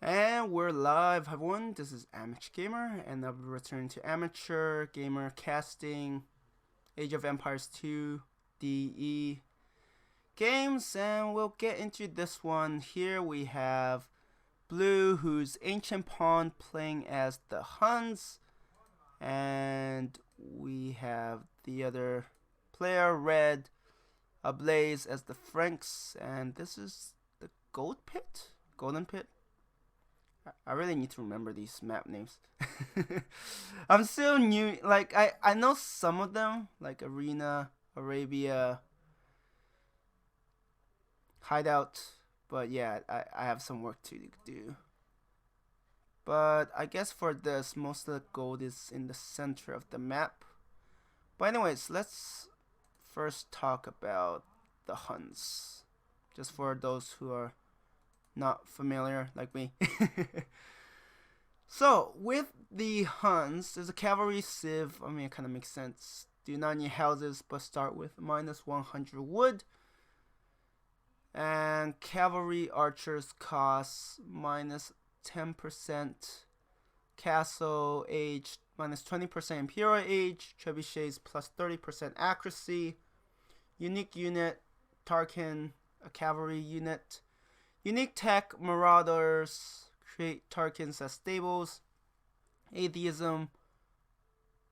And we're live, everyone. This is amateurgamer, and I'll be returning to amateur gamer casting Age of Empires 2 DE games, and we'll get into this one. Here we have Blue, who's Ancient Pawn, playing as the Huns, and we have the other player, Red, ablaze as the Franks, and this is the Golden Pit. I really need to remember these map names. I'm still new. Like I know some of them, like Arena, Arabia, Hideout, but yeah, I have some work to do. But I guess for this, most of the gold is in the center of the map. But anyways, let's first talk about the Huns, just for those who are not familiar like me. So with the Huns, there's a cavalry civ. I mean, it kind of makes sense. Do not need houses, but start with minus 100 wood. And cavalry archers cost minus 10%. Castle age minus 20% imperial age. Trebuchets plus 30% accuracy. Unique unit Tarkin, a cavalry unit. Unique tech, Marauders, create Tarkins as stables. Atheism,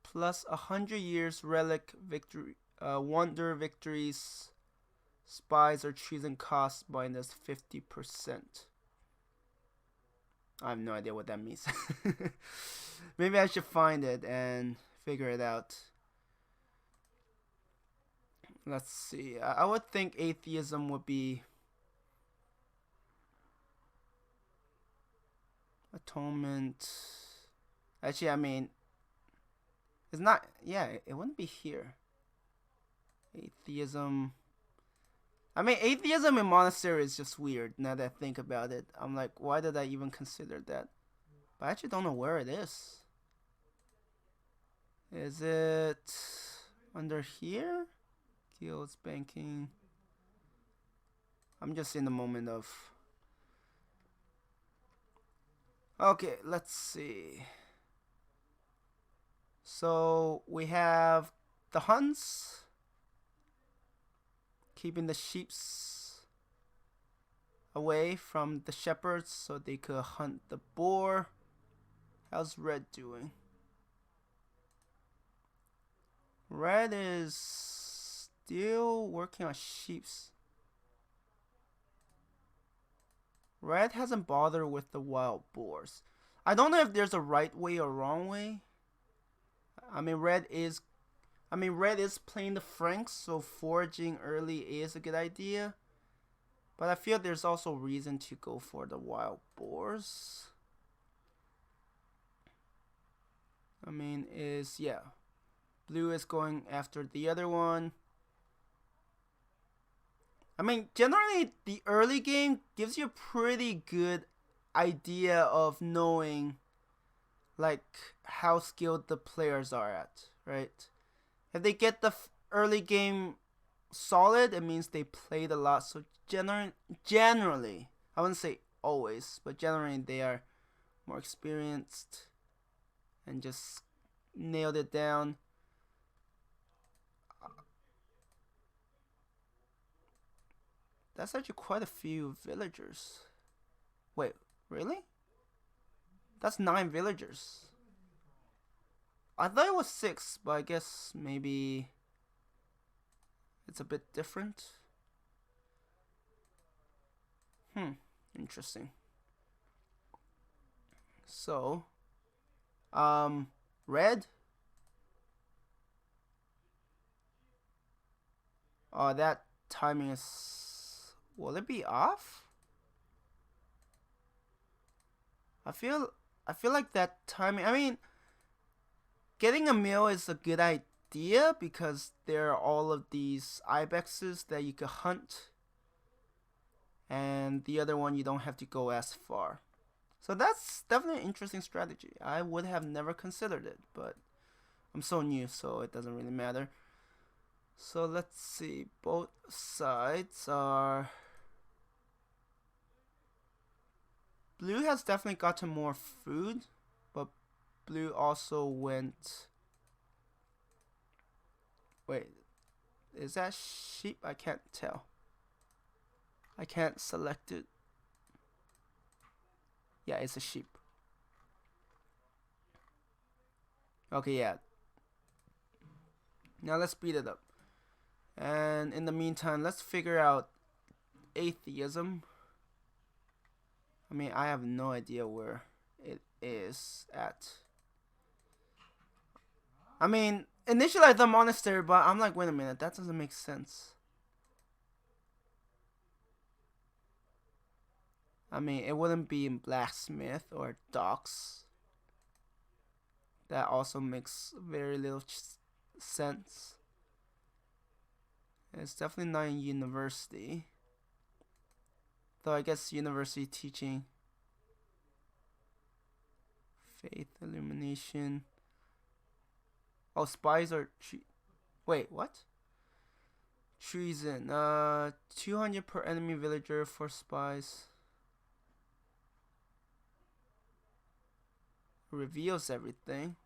plus 100 years relic victory, wonder victories. Spies or treason cost minus 50%. I have no idea what that means. Maybe I should find it and figure it out. Let's see. I would think atheism would be atonement. Actually, I mean, it's not. Yeah, it wouldn't be here. Atheism. I mean, atheism in monastery is just weird. Now that I think about it, I'm like, why did I even consider that? But I actually don't know where it is. Is it under here? Guilds, banking. I'm just in the moment of. Okay, let's see. So we have the Huns keeping the sheeps away from the shepherds so they could hunt the boar. How's Red doing? Red is still working on sheeps. Red hasn't bothered with the wild boars. I don't know if there's a right way or wrong way. I mean, Red is playing the Franks, so foraging early is a good idea. But I feel there's also reason to go for the wild boars. I mean, Blue is going after the other one. I mean, generally, the early game gives you a pretty good idea of knowing, like, how skilled the players are at, right? If they get the early game solid, it means they played a lot. So generally, I wouldn't say always, but generally they are more experienced and just nailed it down. That's actually quite a few villagers. Wait, really? That's 9 villagers. I thought it was 6, but I guess maybe it's a bit different. Interesting. So, Red. Oh, that timing is. Will it be off? I feel like that timing. I mean, getting a meal is a good idea because there are all of these ibexes that you could hunt, and the other one you don't have to go as far. So that's definitely an interesting strategy. I would have never considered it, but I'm so new, so it doesn't really matter. So let's see. Both sides are blue has definitely gotten more food, but blue also went... Wait, is that sheep? I can't tell. I can't select it. Yeah, it's a sheep. Okay, yeah. Now let's speed it up. And in the meantime, let's figure out atheism. I mean, I have no idea where it is at. I mean, initially I thought monastery, but I'm like, wait a minute, that doesn't make sense. I mean, it wouldn't be in blacksmith or docks. That also makes very little sense. It's definitely not in university. Though I guess university teaching. Faith, illumination. Oh, spies are... Wait, what? Treason. 200 per enemy villager for spies. Reveals everything.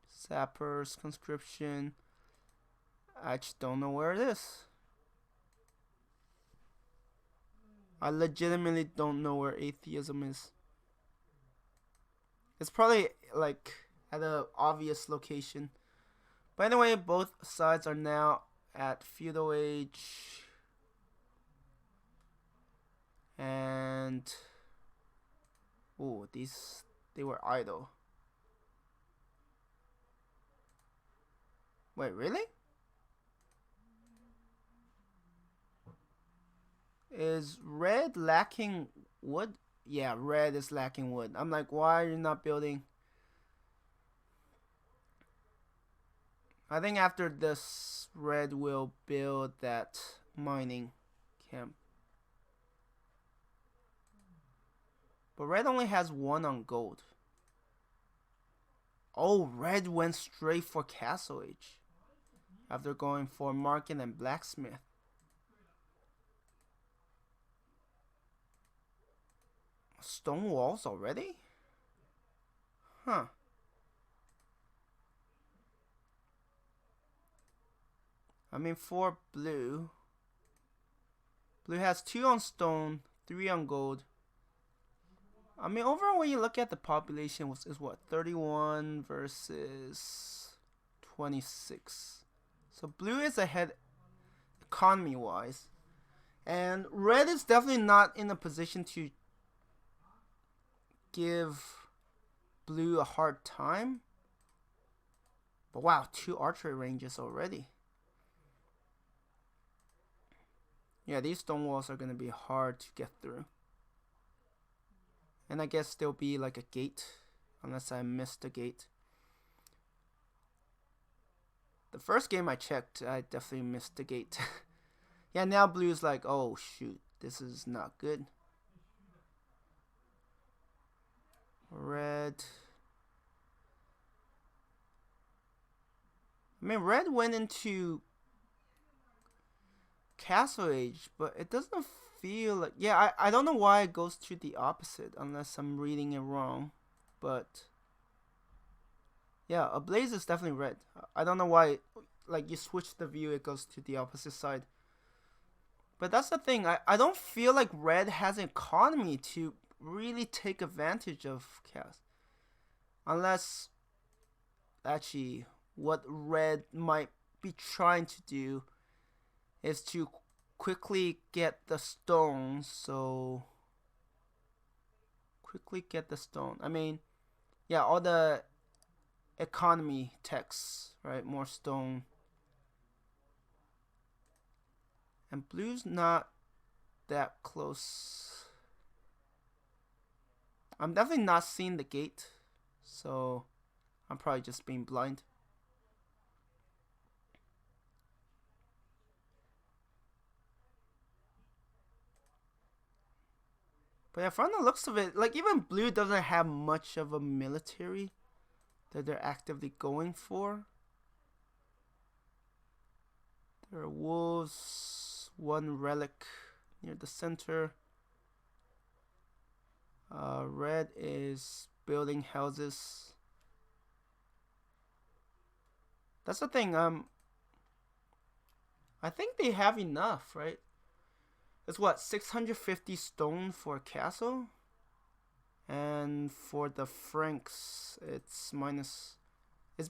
Sappers, conscription. I just don't know where it is. I legitimately don't know where atheism is. It's probably like at an obvious location. But anyway, both sides are now at feudal age. And oh, they were idle. Wait, really? Is red lacking wood? Yeah, red is lacking wood. I'm like, why are you not building? I think after this, red will build that mining camp. But red only has 1 on gold. Oh, red went straight for castle age after going for market and blacksmith. Stone walls already? Huh. I mean, for blue has 2 on stone, 3 on gold. I mean, overall, when you look at the population, is what, 31 versus 26. So blue is ahead economy-wise, and red is definitely not in a position to give blue a hard time. But wow, 2 archery ranges already. Yeah, these stone walls are gonna be hard to get through. And I guess there'll be like a gate, unless I missed a gate. The first game I checked, I definitely missed the gate. Yeah, now blue's like, oh shoot, this is not good. Red. I mean, red went into castle age, but it doesn't feel like... Yeah, I don't know why it goes to the opposite, unless I'm reading it wrong. But yeah, a blaze is definitely red. I don't know why, like, you switch the view, it goes to the opposite side. But that's the thing, I don't feel like red has an economy to really take advantage of chaos. Unless, actually, what red might be trying to do is to quickly get the stone. So quickly get the stone. I mean, yeah, all the economy texts, right? More stone. And blue's not that close. I'm definitely not seeing the gate, so I'm probably just being blind. But yeah, from the looks of it, like, even blue doesn't have much of a military that they're actively going for. There are wolves, 1 relic near the center. Red is building houses. That's the thing. I think they have enough, right? It's what, 650 stone for a castle? And for the Franks, it's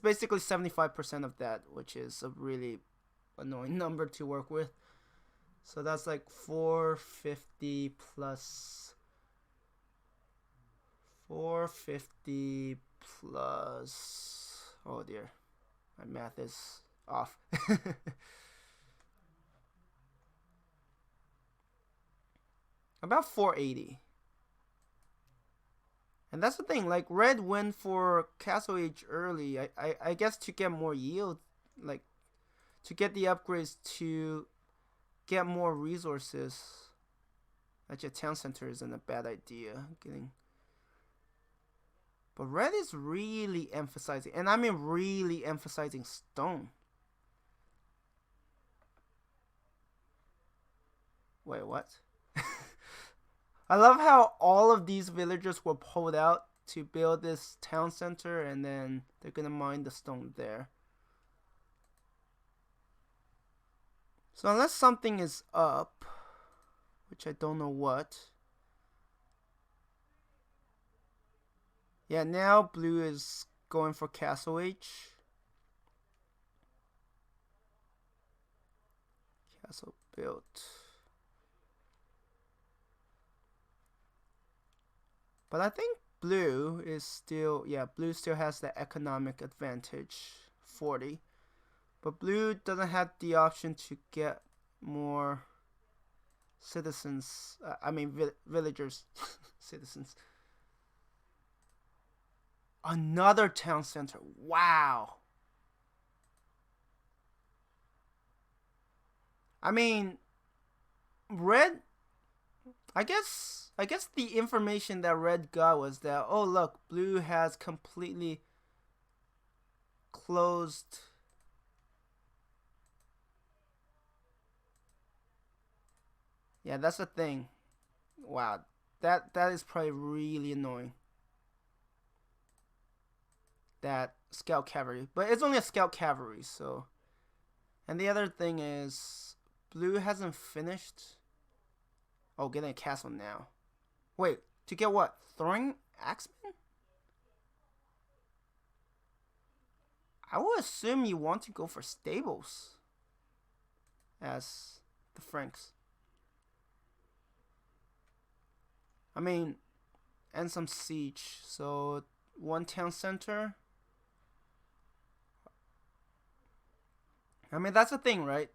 basically 75% of that, which is a really annoying number to work with. So that's like 450 plus 450 plus, oh dear, my math is off. About 480. And that's the thing, like Red went for Castle Age early, I guess to get more yield, like to get the upgrades to get more resources. Actually, a town center isn't a bad idea. But Red is really emphasizing, and I mean really emphasizing stone. Wait, what? I love how all of these villagers were pulled out to build this town center, and then they're gonna mine the stone there. So unless something is up, which I don't know what. Yeah, now blue is going for Castle H. Castle built. But I think blue is still, yeah, blue still has the economic advantage, 40. But blue doesn't have the option to get more citizens, villagers, citizens. Another town center, wow. I mean, Red, I guess the information that Red got was that, oh look, blue has completely closed. Yeah, that's the thing. Wow, that is probably really annoying. That scout cavalry, but it's only a scout cavalry, so. And the other thing is, blue hasn't finished. Oh, getting a castle now. Wait, to get what? Throwing axemen? I would assume you want to go for stables as the Franks. I mean, and some siege. So one town center. I mean, that's the thing, right?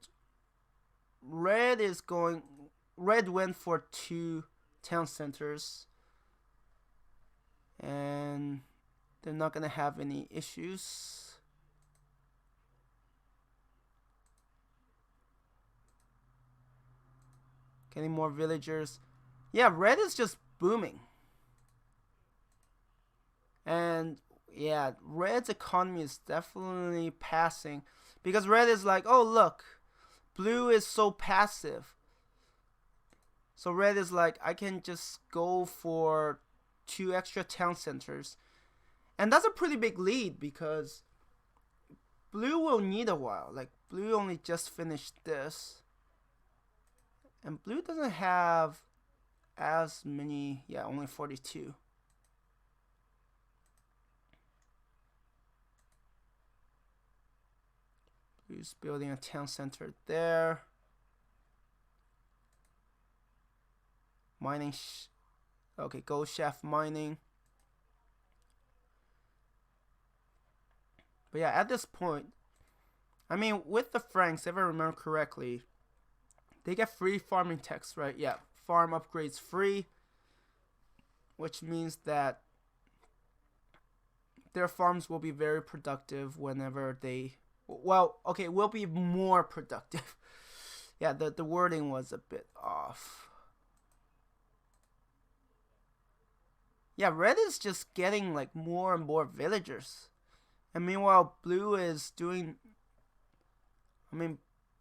Red went for 2 town centers, and they're not gonna have any issues. Getting more villagers. Yeah, Red is just booming. And yeah, Red's economy is definitely passing, because Red is like, oh look, blue is so passive. So Red is like, I can just go for 2 extra town centers. And that's a pretty big lead, because blue will need a while. Like, blue only just finished this. And blue doesn't have as many, yeah, only 42. Blue's building a town center there. Mining, okay, gold shaft mining. But yeah, at this point, I mean, with the Franks, if I remember correctly, they get free farming techs, right? Yeah, farm upgrades free, which means that their farms will be very productive whenever they, well, okay, will be more productive. Yeah, the wording was a bit off. Yeah, Red is just getting like more and more villagers. And meanwhile, blue is doing,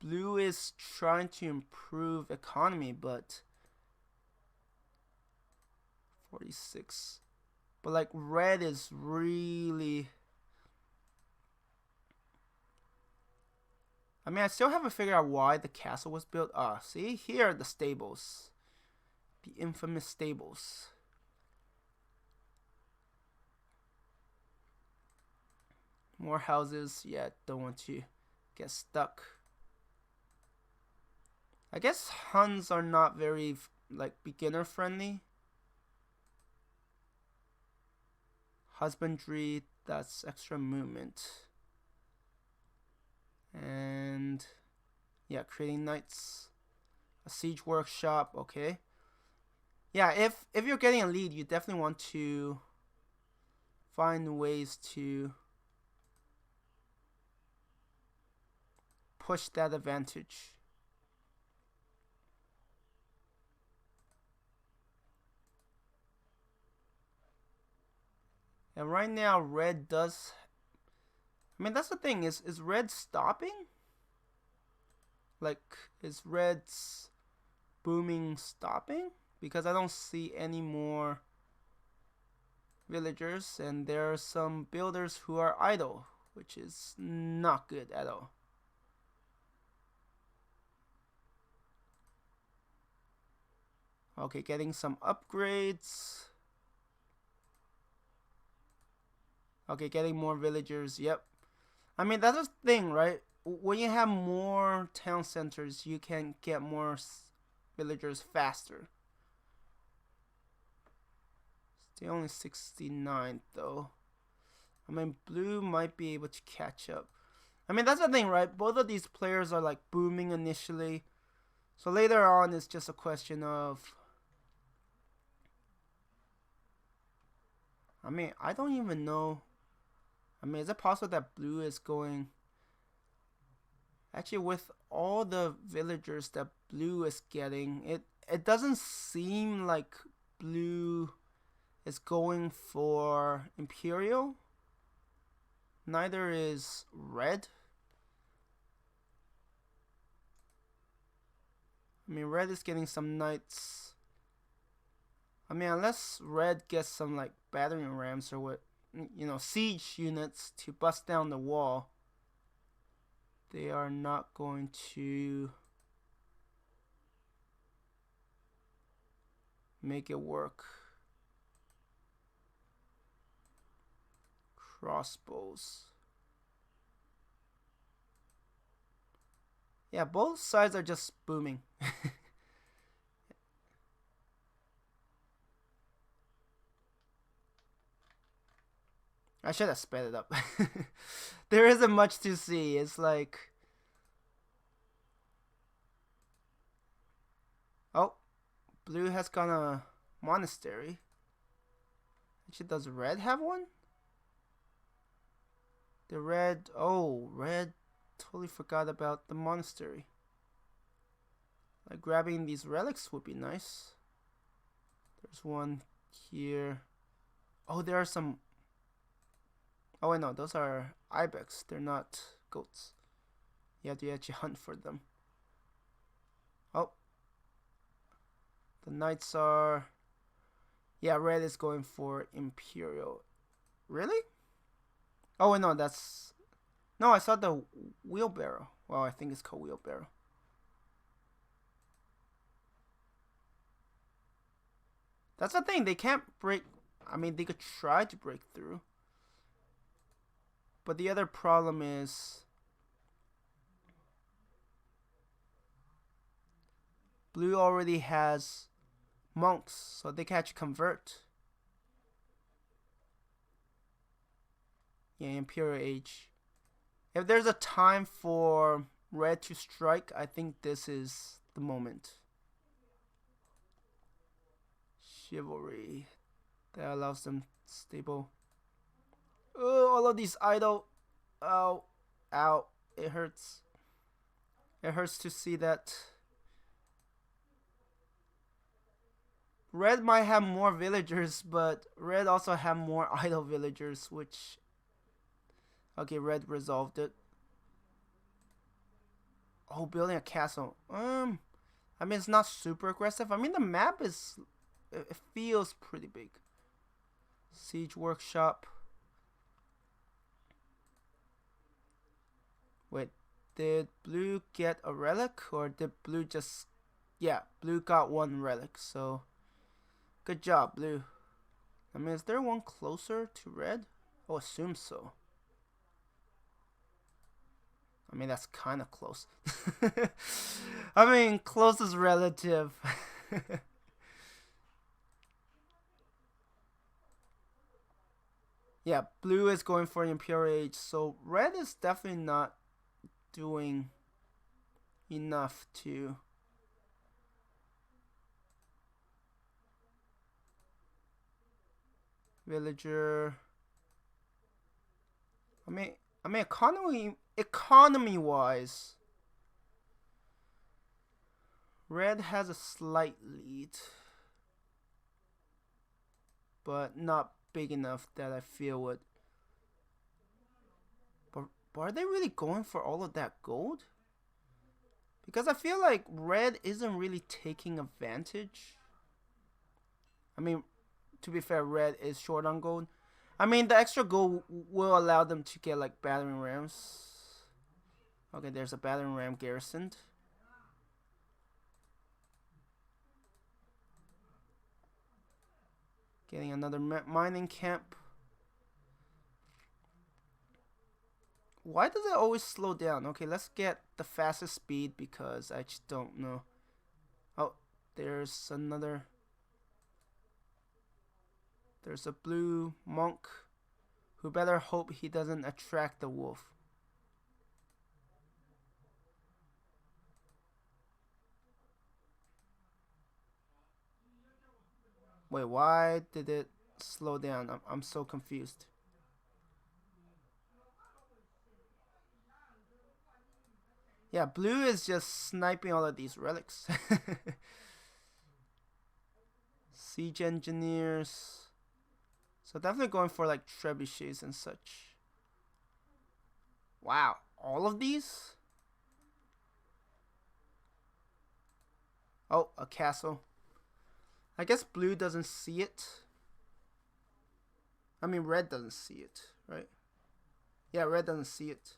blue is trying to improve economy, but 36. But like red is really... I mean, I still haven't figured out why the castle was built. Ah, see? Here are the stables. The infamous stables. More houses. Yeah, don't want to get stuck. I guess Huns are not very, like, beginner friendly. Husbandry, that's extra movement. And yeah, creating knights. A siege workshop, okay. Yeah, if you're getting a lead, you definitely want to find ways to push that advantage. And right now, red does... I mean, that's the thing. Is red stopping? Like, is red's booming stopping? Because I don't see any more villagers. And there are some builders who are idle, which is not good at all. Okay, getting some upgrades. Okay, getting more villagers. Yep. I mean, that's the thing, right? When you have more town centers, you can get more villagers faster. Still only 69, though. I mean, blue might be able to catch up. I mean, that's the thing, right? Both of these players are, like, booming initially. So later on, it's just a question of... I mean, I don't even know... I mean, is it possible that blue is going... Actually, with all the villagers that blue is getting, it doesn't seem like blue is going for Imperial. Neither is red. I mean, red is getting some knights. I mean, unless red gets some, like, battering rams or what, you know, siege units to bust down the wall, they are not going to make it work. Crossbows. Yeah, both sides are just booming. I should have sped it up. There isn't much to see. It's like... Oh, blue has got a monastery. Actually, does red have one? The red... Oh, red totally forgot about the monastery. Like, grabbing these relics would be nice. There's one here. Oh, there are some... Oh, wait, no, those are ibex. They're not goats. You have to actually hunt for them. Oh. The knights are... Yeah, red is going for Imperial. Really? Oh, wait, no, that's... No, I saw the wheelbarrow. Well, I think it's called wheelbarrow. That's the thing. They can't break... I mean, they could try to break through. But the other problem is... Blue already has monks, so they can actually convert. Yeah, Imperial Age. If there's a time for red to strike, I think this is the moment. Chivalry. That allows them stable. Oh, all of these idle. Ow. Ow. It hurts. It hurts to see that. Red might have more villagers, but red also have more idle villagers, which... Okay, red resolved it. Oh, building a castle. I mean, it's not super aggressive. I mean, the map is it feels pretty big. Siege Workshop. Wait, did blue get a relic, or did blue just... Yeah, blue got one relic, so good job, blue. I mean, is there one closer to red? I'll assume so. I mean, that's kind of close. I mean, close is relative. Yeah, blue is going for Imperial Age, so red is definitely not doing enough to... Villager. I mean, economy wise, red has a slight lead, but not big enough that I feel would. But are they really going for all of that gold? Because I feel like red isn't really taking advantage. I mean, to be fair, red is short on gold. I mean, the extra gold will allow them to get like battering rams. Okay, there's a battering ram garrisoned. Getting another mining camp. Why does it always slow down? Okay, let's get the fastest speed because I just don't know. Oh, there's another... There's a blue monk who better hope he doesn't attract the wolf. Wait, why did it slow down? I'm so confused. Yeah, blue is just sniping all of these relics. Siege engineers. So definitely going for like trebuchets and such. Wow, all of these? Oh, a castle. I guess blue doesn't see it. I mean, red doesn't see it, right? Yeah, red doesn't see it.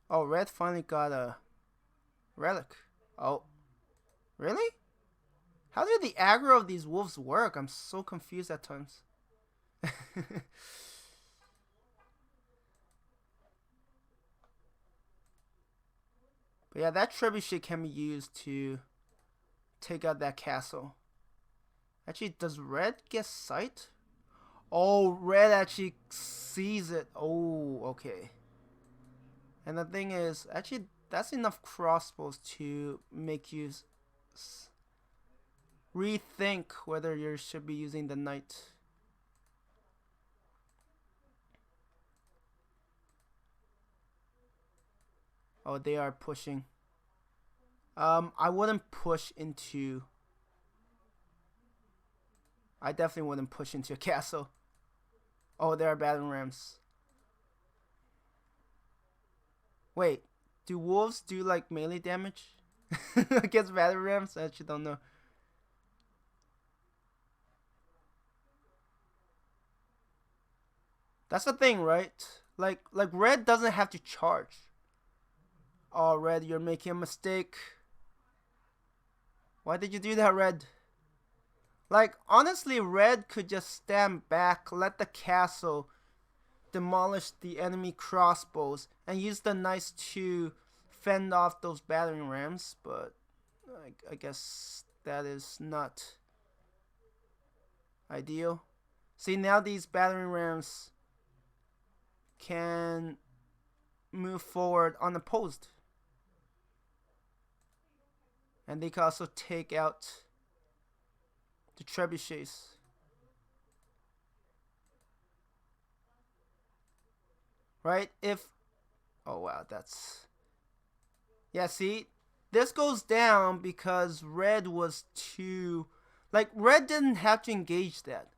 Oh, red finally got a relic. Oh, really? How did the aggro of these wolves work? I'm so confused at times. But yeah, that trebuchet can be used to take out that castle. Actually, does red get sight? Oh, red actually sees it. Oh, okay. And the thing is, actually, that's enough crossbows to make you rethink whether you should be using the knight. Oh, they are pushing. I wouldn't push into... I definitely wouldn't push into a castle. Oh, there are battering rams. Wait, do wolves do like melee damage against battering rams? I actually don't know. That's the thing, right? Like red doesn't have to charge. Oh, red, you're making a mistake. Why did you do that, red? Like, honestly, red could just stand back, let the castle demolish the enemy crossbows, and use the knights to fend off those battering rams, but I guess that is not ideal. See, now these battering rams can move forward unopposed. And they can also take out the trebuchets. Right? If... Oh, wow, that's... Yeah, see? This goes down because red was too... Like, red didn't have to engage that.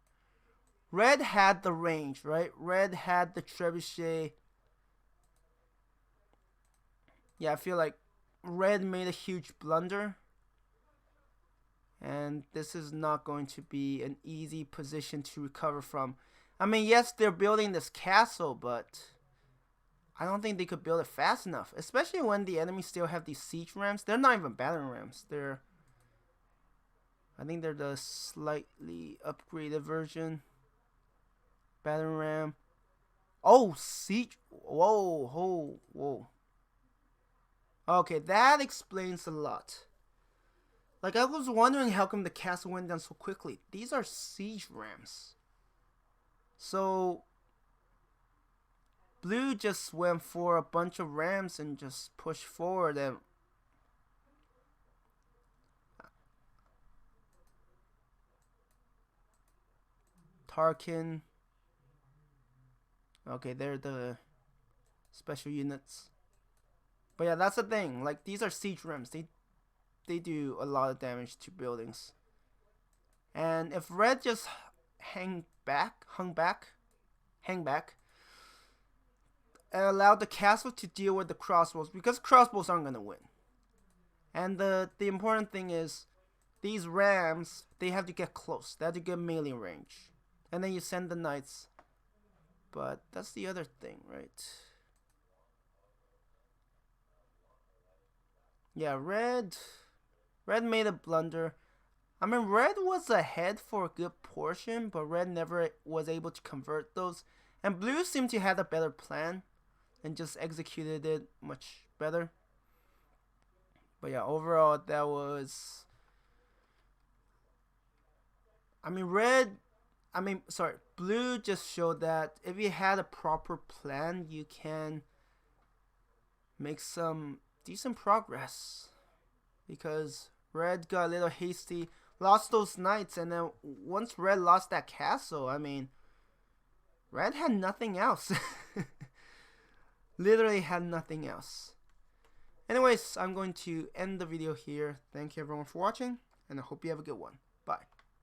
Red had the range, right? Red had the trebuchet. Yeah, I feel like red made a huge blunder. And this is not going to be an easy position to recover from. I mean, yes, they're building this castle, but I don't think they could build it fast enough. Especially when the enemy still have these siege rams. They're not even battering rams. I think they're the slightly upgraded version. Battering ram. Oh, siege. Whoa, whoa. Okay, that explains a lot. Like, I was wondering how come the castle went down so quickly. These are siege rams. So, blue just went for a bunch of rams and just pushed forward. And Tarkin. Okay, they're the special units. But yeah, that's the thing. Like, these are siege rams. They do a lot of damage to buildings. And if red just hung back, and allowed the castle to deal with the crossbows, because crossbows aren't gonna win. And the important thing is, these rams, they have to get close. They have to get melee range. And then you send the knights. But that's the other thing, right? Yeah, red made a blunder. I mean, red was ahead for a good portion, but red never was able to convert those. And blue seemed to have a better plan and just executed it much better. But yeah, overall, that was... blue just showed that if you had a proper plan, you can make some decent progress. Because red got a little hasty, lost those knights, and then once red lost that castle, I mean, red had nothing else. Literally had nothing else. Anyways, I'm going to end the video here. Thank you everyone for watching, and I hope you have a good one. Bye.